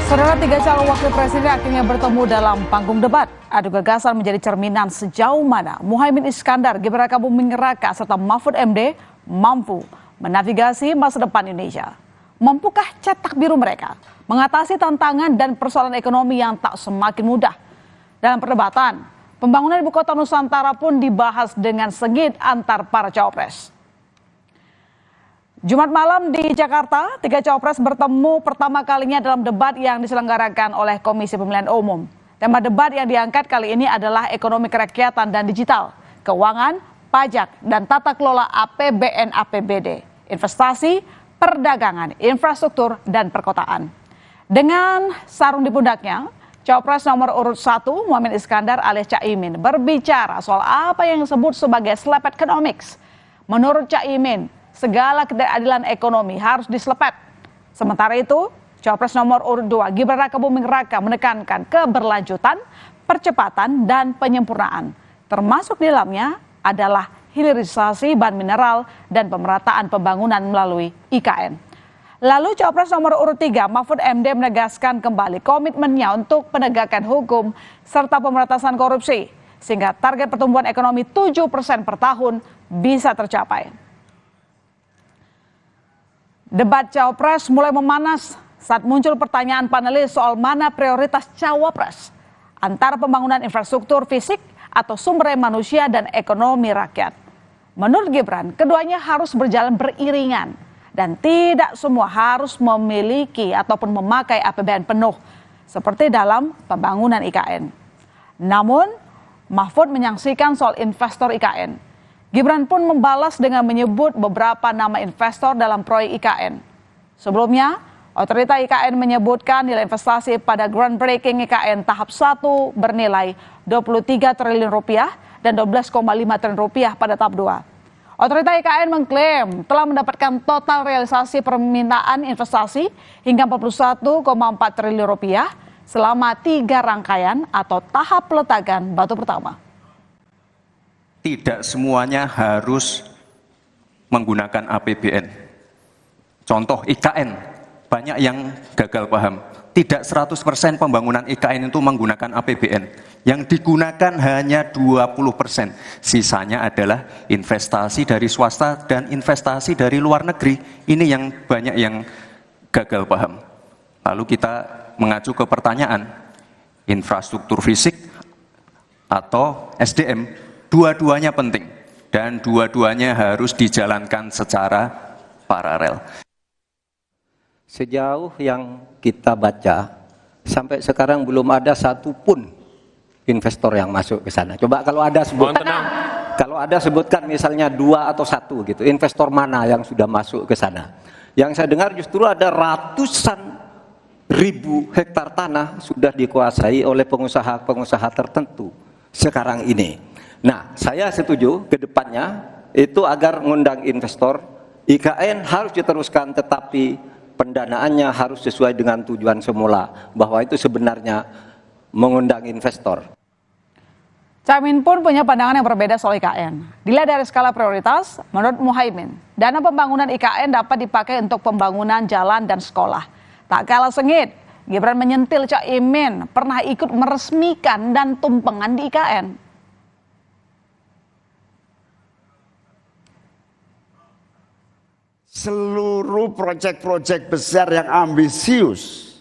Saudara, tiga calon wakil presiden akhirnya bertemu dalam panggung debat. Adu gagasan menjadi cerminan sejauh mana Muhaimin Iskandar, Gibran Rakabuming Raka, serta Mahfud MD mampu menavigasi masa depan Indonesia. Mampukah cetak biru mereka mengatasi tantangan dan persoalan ekonomi yang tak semakin mudah? Dalam perdebatan, pembangunan ibu kota Nusantara pun dibahas dengan sengit antar para cawapres. Jumat malam di Jakarta, tiga cawapres bertemu pertama kalinya dalam debat yang diselenggarakan oleh Komisi Pemilihan Umum. Tema debat yang diangkat kali ini adalah ekonomi kerakyatan dan digital, keuangan, pajak, dan tata kelola APBN APBD, investasi, perdagangan, infrastruktur, dan perkotaan. Dengan sarung di pundaknya, Cawapres nomor urut 1, Muhaimin Iskandar alias Caimin, berbicara soal apa yang disebut sebagai slap economics. Menurut Caimin, segala ketidakadilan ekonomi harus dislepet. Sementara itu, Cawapres nomor urut 2, Gibran Rakabuming Raka, menekankan keberlanjutan, percepatan, dan penyempurnaan. Termasuk di dalamnya adalah hilirisasi bahan mineral dan pemerataan pembangunan melalui IKN. Lalu Cawapres nomor urut 3, Mahfud MD, menegaskan kembali komitmennya untuk penegakan hukum serta pemberantasan korupsi, sehingga target pertumbuhan ekonomi 7% per tahun bisa tercapai. Debat Cawapres mulai memanas saat muncul pertanyaan panelis soal mana prioritas Cawapres antara pembangunan infrastruktur fisik atau sumber daya manusia dan ekonomi rakyat. Menurut Gibran, keduanya harus berjalan beriringan dan tidak semua harus memiliki ataupun memakai APBN penuh seperti dalam pembangunan IKN. Namun, Mahfud menyaksikan soal investor IKN. Gibran pun membalas dengan menyebut beberapa nama investor dalam proyek IKN. Sebelumnya, Otorita IKN menyebutkan nilai investasi pada groundbreaking IKN tahap 1 bernilai 23 triliun rupiah dan 12,5 triliun rupiah pada tahap 2. Otorita IKN mengklaim telah mendapatkan total realisasi permintaan investasi hingga 41,4 triliun rupiah selama 3 rangkaian atau tahap peletakan batu pertama. Tidak semuanya harus menggunakan APBN. Contoh IKN, banyak yang gagal paham. Tidak 100% pembangunan IKN itu menggunakan APBN. Yang digunakan hanya 20%. Sisanya adalah investasi dari swasta dan investasi dari luar negeri. Ini yang banyak yang gagal paham. Lalu kita mengacu ke pertanyaan, infrastruktur fisik atau SDM, dua-duanya penting dan dua-duanya harus dijalankan secara paralel. Sejauh yang kita baca, sampai sekarang belum ada satupun investor yang masuk ke sana. Coba kalau ada sebutkan misalnya 2 atau 1 gitu, investor mana yang sudah masuk ke sana. Yang saya dengar justru ada ratusan ribu hektar tanah sudah dikuasai oleh pengusaha-pengusaha tertentu sekarang ini. Nah, saya setuju ke depannya itu agar mengundang investor, IKN harus diteruskan tetapi pendanaannya harus sesuai dengan tujuan semula, bahwa itu sebenarnya mengundang investor. Caimin pun punya pandangan yang berbeda soal IKN. Dilihat dari skala prioritas, menurut Muhaimin, dana pembangunan IKN dapat dipakai untuk pembangunan jalan dan sekolah. Tak kalah sengit, Gibran menyentil Caimin pernah ikut meresmikan dan tumpengan di IKN. Seluruh proyek-proyek besar yang ambisius,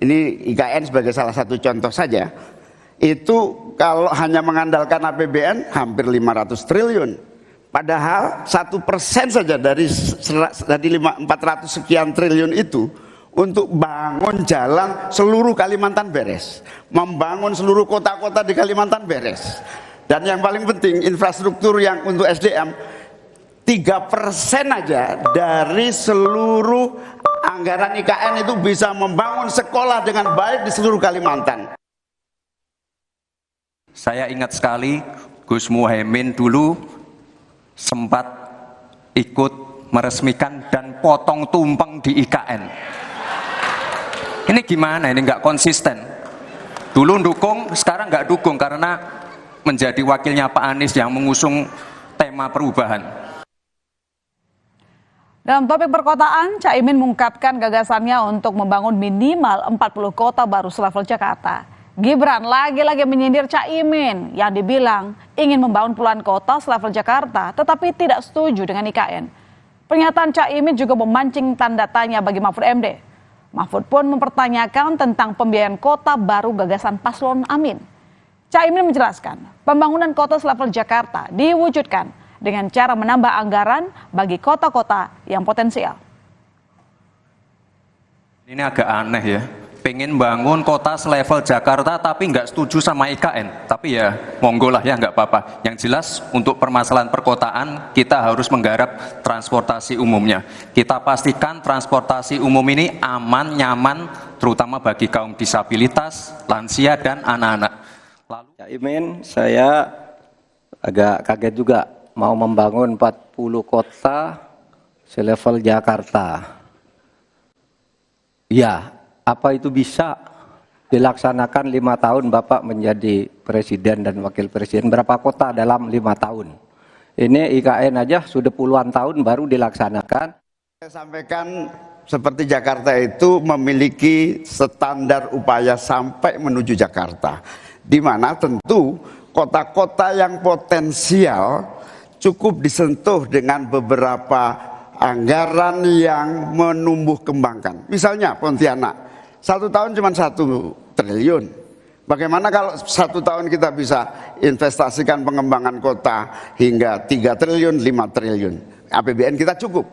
ini IKN sebagai salah satu contoh saja, itu kalau hanya mengandalkan APBN hampir 500 triliun. Padahal 1% saja dari 400 sekian triliun itu untuk bangun jalan seluruh Kalimantan beres, membangun seluruh kota-kota di Kalimantan beres. Dan yang paling penting infrastruktur yang untuk SDM 3% aja dari seluruh anggaran IKN itu bisa membangun sekolah dengan baik di seluruh Kalimantan. Saya ingat sekali Gus Muhaimin dulu sempat ikut meresmikan dan potong tumpeng di IKN. Ini gimana? Ini nggak konsisten. Dulu dukung, sekarang nggak dukung karena menjadi wakilnya Pak Anies yang mengusung tema perubahan. Dalam topik perkotaan, Caimin mengungkapkan gagasannya untuk membangun minimal 40 kota baru selevel Jakarta. Gibran lagi-lagi menyindir Caimin yang dibilang ingin membangun puluhan kota selevel Jakarta tetapi tidak setuju dengan IKN. Pernyataan Caimin juga memancing tanda tanya bagi Mahfud MD. Mahfud pun mempertanyakan tentang pembiayaan kota baru gagasan Paslon Amin. Caimin menjelaskan pembangunan kota selevel Jakarta diwujudkan dengan cara menambah anggaran bagi kota-kota yang potensial. Ini agak aneh ya, pengen bangun kota selevel Jakarta tapi nggak setuju sama IKN. Tapi ya monggo lah ya, nggak apa-apa. Yang jelas untuk permasalahan perkotaan kita harus menggarap transportasi umumnya. Kita pastikan transportasi umum ini aman, nyaman, terutama bagi kaum disabilitas, lansia, dan anak-anak. Lalu Caimin, saya agak kaget juga mau membangun 40 kota selevel Jakarta. Ya, apa itu bisa dilaksanakan 5 tahun Bapak menjadi presiden dan wakil presiden? Berapa kota dalam 5 tahun? Ini IKN aja sudah puluhan tahun baru dilaksanakan. Saya sampaikan seperti Jakarta itu memiliki standar upaya sampai menuju Jakarta, di mana tentu kota-kota yang potensial cukup disentuh dengan beberapa anggaran yang menumbuh kembangkan. Misalnya Pontianak, 1 tahun cuma 1 triliun. Bagaimana kalau 1 tahun kita bisa investasikan pengembangan kota hingga 3 triliun, 5 triliun. APBN kita cukup.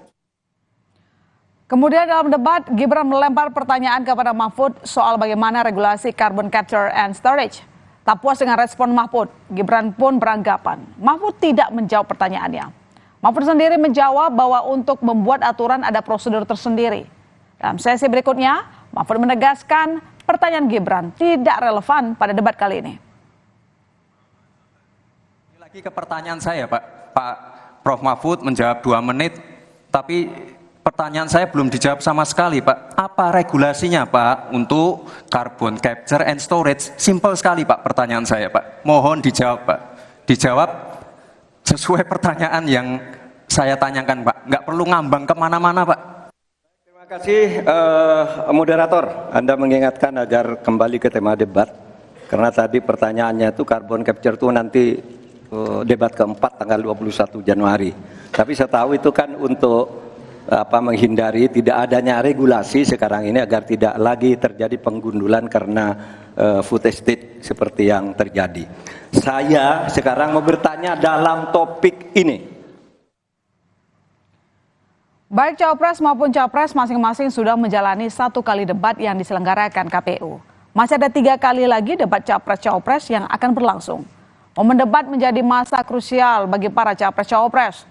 Kemudian dalam debat, Gibran melempar pertanyaan kepada Mahfud soal bagaimana regulasi carbon capture and storage. Tak puas dengan respon Mahfud, Gibran pun beranggapan Mahfud tidak menjawab pertanyaannya. Mahfud sendiri menjawab bahwa untuk membuat aturan ada prosedur tersendiri. Dalam sesi berikutnya, Mahfud menegaskan pertanyaan Gibran tidak relevan pada debat kali ini. lagi ke pertanyaan saya, Pak Prof. Mahfud menjawab 2 menit, tapi pertanyaan saya belum dijawab sama sekali, Pak. Apa regulasinya, Pak, untuk carbon capture and storage? Simpel sekali, Pak, pertanyaan saya, Pak. Mohon dijawab, Pak. Dijawab sesuai pertanyaan yang saya tanyakan, Pak. Nggak perlu ngambang kemana-mana, Pak. Terima kasih, moderator. Anda mengingatkan agar kembali ke tema debat. Karena tadi pertanyaannya itu carbon capture itu nanti debat keempat tanggal 21 Januari. Tapi saya tahu itu kan untuk menghindari tidak adanya regulasi sekarang ini agar tidak lagi terjadi penggundulan karena food estate seperti yang terjadi. Saya sekarang mau bertanya dalam topik ini. Baik Cawapres maupun Capres masing-masing sudah menjalani 1 kali debat yang diselenggarakan KPU. Masih ada 3 kali lagi debat Capres-Cawapres yang akan berlangsung. Momen debat menjadi masa krusial bagi para Capres-Cawapres.